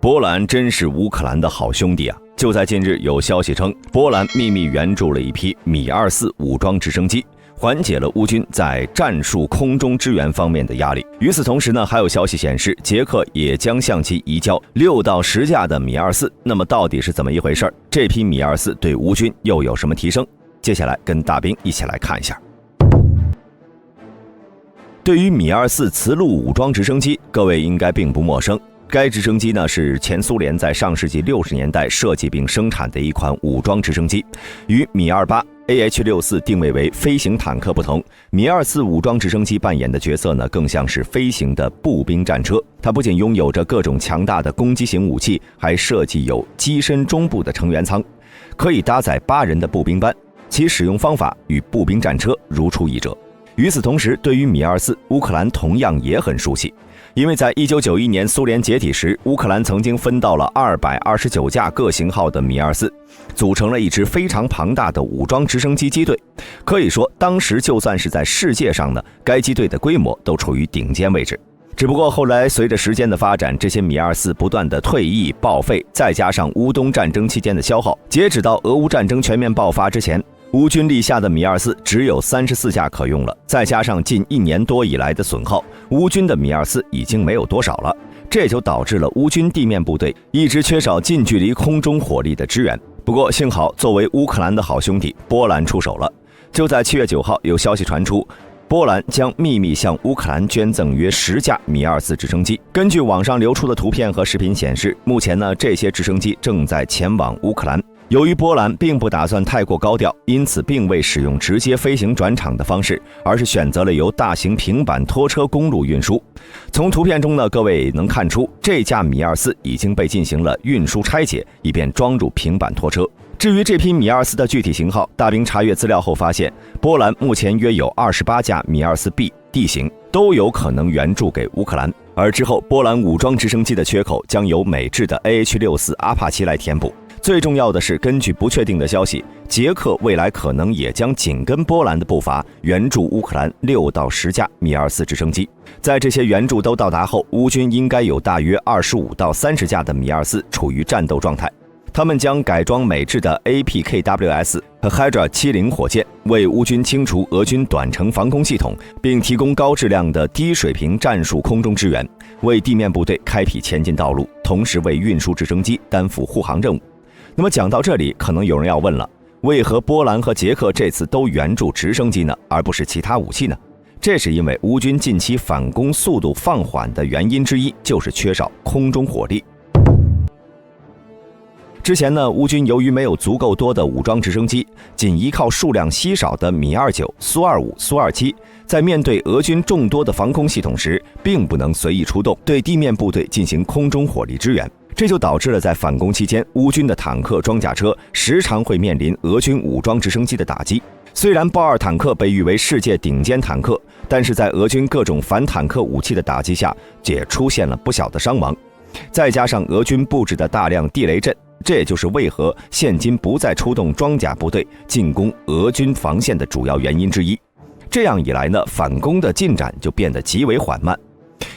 波兰真是乌克兰的好兄弟啊！就在近日，有消息称，波兰秘密援助了一批米24武装直升机，缓解了乌军在战术空中支援方面的压力。与此同时呢，还有消息显示，捷克也将向其移交6到10架的米24。那么到底是怎么一回事？这批米24对乌军又有什么提升？接下来跟大兵一起来看一下。对于米24磁陆武装直升机，各位应该并不陌生。该直升机呢是前苏联在上世纪60年代设计并生产的一款武装直升机，与米28、AH-64定位为飞行坦克不同，米24武装直升机扮演的角色呢更像是飞行的步兵战车。它不仅拥有着各种强大的攻击型武器，还设计有机身中部的成员舱，可以搭载8人的步兵班，其使用方法与步兵战车如出一辙。与此同时，对于米24，乌克兰同样也很熟悉，因为在1991年苏联解体时，乌克兰曾经分到了229架各型号的米24，组成了一支非常庞大的武装直升机机队。可以说，当时就算是在世界上呢，该机队的规模都处于顶尖位置。只不过后来随着时间的发展，这些米24不断的退役报废，再加上乌东战争期间的消耗，截止到俄乌战争全面爆发之前，乌军立下的米24只有34架可用了，再加上近1年多以来的损耗，乌军的米24已经没有多少了，这就导致了乌军地面部队一直缺少近距离空中火力的支援。不过幸好，作为乌克兰的好兄弟，波兰出手了。就在7月9号，有消息传出，波兰将秘密向乌克兰捐赠约10架米24直升机。根据网上流出的图片和视频显示，目前呢，这些直升机正在前往乌克兰。由于波兰并不打算太过高调，因此并未使用直接飞行转场的方式，而是选择了由大型平板拖车公路运输。从图片中呢，各位能看出，这架米24已经被进行了运输拆解，以便装入平板拖车。至于这批米24的具体型号，大兵查阅资料后发现，波兰目前约有28架米24B D 型，都有可能援助给乌克兰。而之后，波兰武装直升机的缺口将由美制的 AH-64阿帕奇来填补。最重要的是，根据不确定的消息，捷克未来可能也将紧跟波兰的步伐，援助乌克兰6到10架米24直升机。在这些援助都到达后，乌军应该有大约25到30架的米24处于战斗状态。他们将改装美制的 APKWS 和 Hydra 70火箭，为乌军清除俄军短程防空系统，并提供高质量的低水平战术空中支援，为地面部队开辟前进道路，同时为运输直升机担负护航任务。那么讲到这里，可能有人要问了，为何波兰和捷克这次都援助直升机呢，而不是其他武器呢？这是因为乌军近期反攻速度放缓的原因之一，就是缺少空中火力。之前呢，乌军由于没有足够多的武装直升机，仅依靠数量稀少的米29、苏25、苏27，在面对俄军众多的防空系统时，并不能随意出动，对地面部队进行空中火力支援。这就导致了在反攻期间，乌军的坦克、装甲车时常会面临俄军武装直升机的打击。虽然豹2坦克被誉为世界顶尖坦克，但是在俄军各种反坦克武器的打击下，也出现了不小的伤亡。再加上俄军布置的大量地雷阵，这也就是为何现今不再出动装甲部队进攻俄军防线的主要原因之一。这样一来呢，反攻的进展就变得极为缓慢。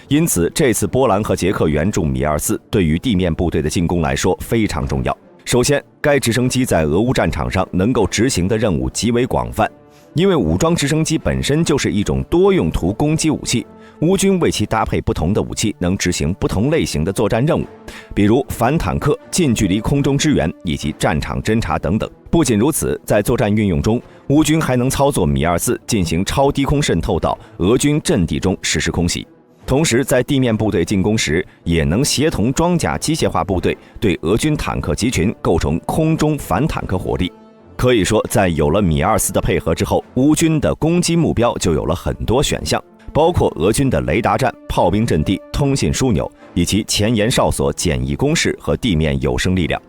因此，这次波兰和捷克援助米24对于地面部队的进攻来说非常重要。首先，该直升机在俄乌战场上能够执行的任务极为广泛，因为武装直升机本身就是一种多用途攻击武器，乌军为其搭配不同的武器，能执行不同类型的作战任务，比如反坦克、近距离空中支援以及战场侦察等等。不仅如此，在作战运用中，乌军还能操作米24进行超低空渗透到俄军阵地中实施空袭。同时，在地面部队进攻时，也能协同装甲机械化部队对俄军坦克集群构成空中反坦克火力。可以说，在有了米24的配合之后，乌军的攻击目标就有了很多选项，包括俄军的雷达站、炮兵阵地、通信枢纽，以及前沿哨所、简易工事和地面有生力量，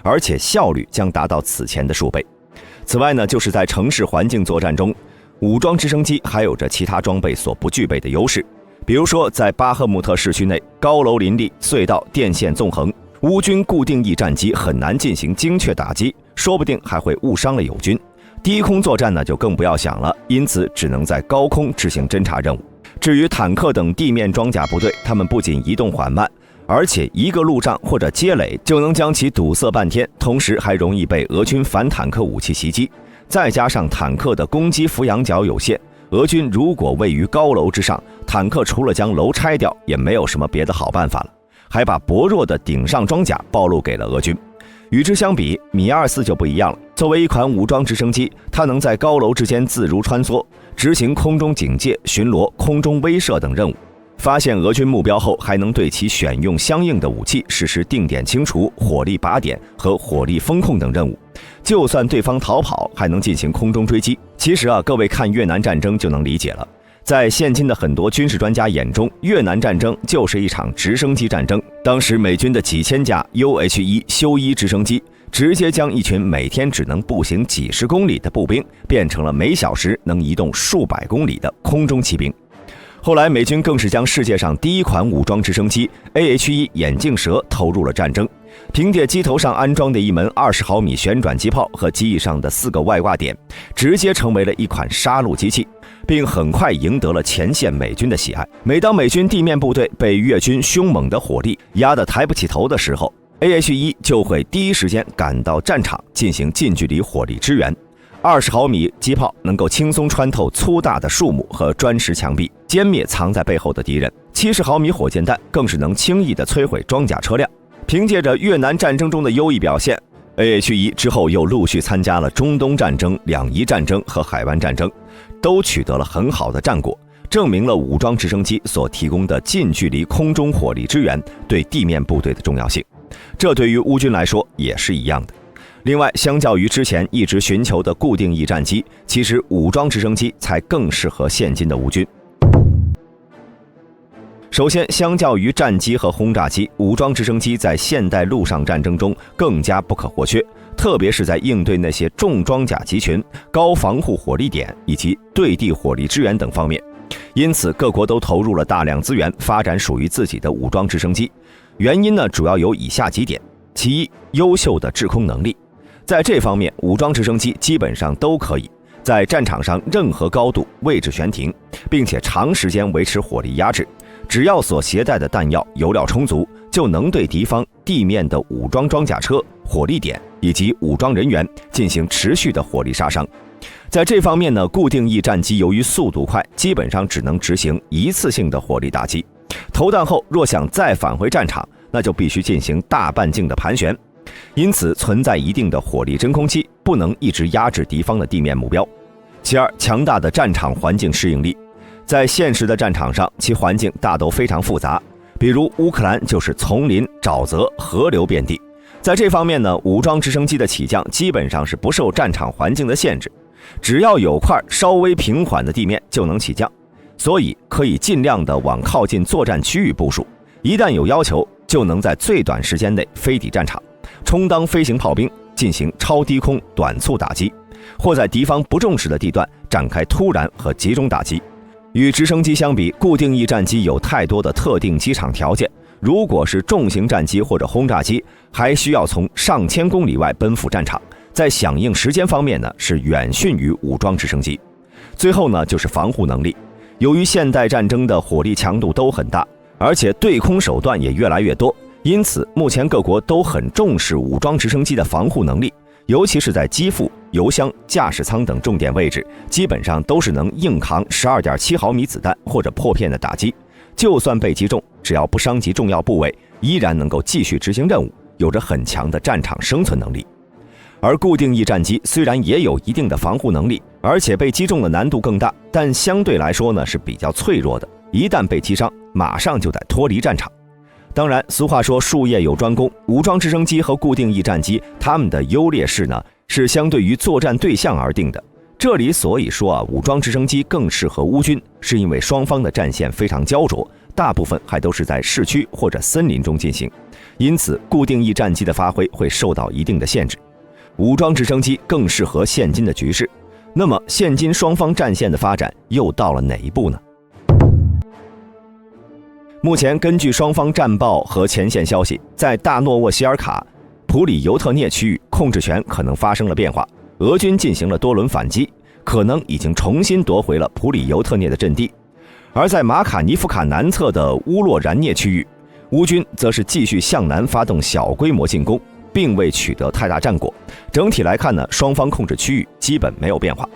而且效率将达到此前的数倍。此外呢，就是在城市环境作战中，武装直升机还有着其他装备所不具备的优势。比如说，在巴赫穆特市区内，高楼林立，隧道、电线纵横，乌军固定翼战机很难进行精确打击，说不定还会误伤了友军。低空作战呢，就更不要想了，因此只能在高空执行侦察任务。至于坦克等地面装甲部队，他们不仅移动缓慢，而且一个路障或者街垒就能将其堵塞半天，同时还容易被俄军反坦克武器袭击。再加上坦克的攻击俯仰角有限，俄军如果位于高楼之上，坦克除了将楼拆掉，也没有什么别的好办法了，还把薄弱的顶上装甲暴露给了俄军。与之相比，米24就不一样了。作为一款武装直升机，它能在高楼之间自如穿梭，执行空中警戒、巡逻、空中威慑等任务。发现俄军目标后，还能对其选用相应的武器，实施定点清除、火力靶点和火力风控等任务。就算对方逃跑，还能进行空中追击。其实各位看越南战争就能理解了。在现今的很多军事专家眼中，越南战争就是一场直升机战争。当时美军的几千架 UH-1 修伊直升机，直接将一群每天只能步行几十公里的步兵，变成了每小时能移动数百公里的空中骑兵。后来，美军更是将世界上第一款武装直升机 AH-1 眼镜蛇投入了战争，凭借机头上安装的一门20毫米旋转机炮和机翼上的4个外挂点，直接成为了一款杀戮机器，并很快赢得了前线美军的喜爱。每当美军地面部队被越军凶猛的火力压得抬不起头的时候， AH-1 就会第一时间赶到战场进行近距离火力支援。20毫米机炮能够轻松穿透粗大的树木和砖石墙壁，歼灭藏在背后的敌人。70毫米火箭弹更是能轻易地摧毁装甲车辆。凭借着越南战争中的优异表现， AH-1 之后又陆续参加了中东战争、两伊战争和海湾战争，都取得了很好的战果，证明了武装直升机所提供的近距离空中火力支援对地面部队的重要性。这对于乌军来说也是一样的。另外，相较于之前一直寻求的固定翼战机，其实武装直升机才更适合现今的乌军。首先，相较于战机和轰炸机，武装直升机在现代陆上战争中更加不可或缺，特别是在应对那些重装甲集群、高防护火力点以及对地火力支援等方面。因此，各国都投入了大量资源发展属于自己的武装直升机。原因呢，主要有以下几点：其一，优秀的制空能力。在这方面，武装直升机基本上都可以在战场上任何高度位置悬停，并且长时间维持火力压制。只要所携带的弹药、油料充足，就能对敌方地面的武装装甲车、火力点以及武装人员进行持续的火力杀伤。在这方面呢，固定翼战机由于速度快，基本上只能执行一次性的火力打击。投弹后若想再返回战场，那就必须进行大半径的盘旋。因此存在一定的火力真空期，不能一直压制敌方的地面目标。其二，强大的战场环境适应力。在现实的战场上，其环境大都非常复杂，比如乌克兰就是丛林、沼泽、河流遍地。在这方面呢，武装直升机的起降基本上是不受战场环境的限制，只要有块稍微平缓的地面就能起降，所以可以尽量的往靠近作战区域部署，一旦有要求，就能在最短时间内飞抵战场，充当飞行炮兵，进行超低空短促打击，或在敌方不重视的地段展开突然和集中打击。与直升机相比，固定翼战机有太多的特定机场条件，如果是重型战机或者轰炸机，还需要从上千公里外奔赴战场，在响应时间方面呢，是远逊于武装直升机。最后呢，就是防护能力。由于现代战争的火力强度都很大，而且对空手段也越来越多，因此目前各国都很重视武装直升机的防护能力，尤其是在机腹、油箱、驾驶舱等重点位置，基本上都是能硬扛 12.7 毫米子弹或者破片的打击，就算被击中，只要不伤及重要部位，依然能够继续执行任务，有着很强的战场生存能力。而固定翼战机虽然也有一定的防护能力，而且被击中的难度更大，但相对来说呢是比较脆弱的，一旦被击伤，马上就得脱离战场。当然，俗话说术业有专攻，武装直升机和固定翼战机，它们的优劣势呢是相对于作战对象而定的。这里所以说武装直升机更适合乌军，是因为双方的战线非常焦灼，大部分还都是在市区或者森林中进行，因此固定翼战机的发挥会受到一定的限制。武装直升机更适合现今的局势。那么现今双方战线的发展又到了哪一步呢？目前根据双方战报和前线消息，在大诺沃希尔卡、普里尤特涅区域控制权可能发生了变化，俄军进行了多轮反击，可能已经重新夺回了普里尤特涅的阵地。而在马卡尼夫卡南侧的乌洛然涅区域，乌军则是继续向南发动小规模进攻，并未取得太大战果。整体来看呢，双方控制区域基本没有变化。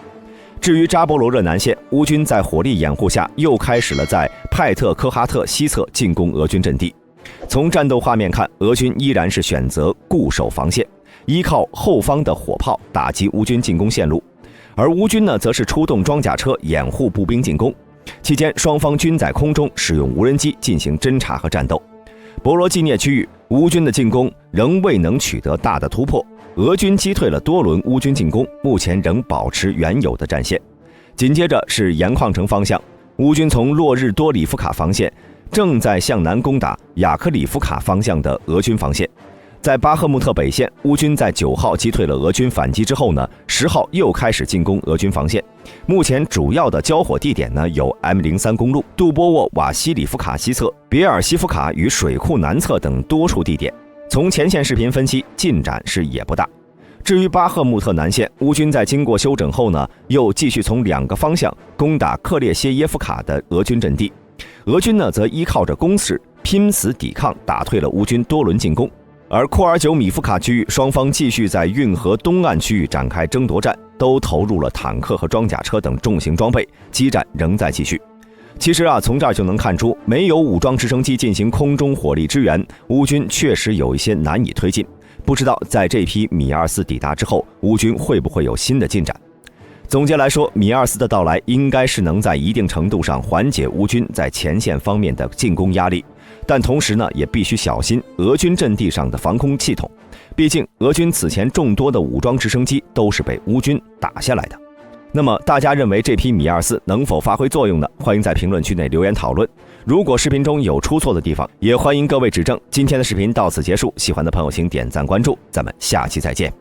至于扎波罗热南线，乌军在火力掩护下又开始了在派特科哈特西侧进攻俄军阵地。从战斗画面看，俄军依然是选择固守防线，依靠后方的火炮打击乌军进攻线路，而乌军呢，则是出动装甲车掩护步兵进攻。期间，双方均在空中使用无人机进行侦察和战斗。博罗季涅区域，乌军的进攻仍未能取得大的突破，俄军击退了多轮乌军进攻，目前仍保持原有的战线。紧接着是盐矿城方向，乌军从洛日多里夫卡防线正在向南攻打雅克里夫卡方向的俄军防线。在巴赫穆特北线，乌军在9号击退了俄军反击之后呢，10号又开始进攻俄军防线。目前主要的交火地点呢有 M03 公路、杜波沃瓦西里夫卡西侧、别尔西夫卡与水库南侧等多处地点。从前线视频分析，进展是也不大。至于巴赫穆特南线，乌军在经过休整后呢，又继续从2个方向攻打克列谢耶夫卡的俄军阵地。俄军呢，则依靠着攻势拼死抵抗，打退了乌军多轮进攻。而库尔久米夫卡区域，双方继续在运河东岸区域展开争夺战，都投入了坦克和装甲车等重型装备，激战仍在继续。其实从这儿就能看出，没有武装直升机进行空中火力支援，乌军确实有一些难以推进。不知道在这批米24抵达之后，乌军会不会有新的进展？总结来说，米24的到来应该是能在一定程度上缓解乌军在前线方面的进攻压力，但同时呢，也必须小心俄军阵地上的防空系统。毕竟，俄军此前众多的武装直升机都是被乌军打下来的。那么，大家认为这批米24能否发挥作用呢？欢迎在评论区内留言讨论。如果视频中有出错的地方，也欢迎各位指正。今天的视频到此结束，喜欢的朋友请点赞关注，咱们下期再见。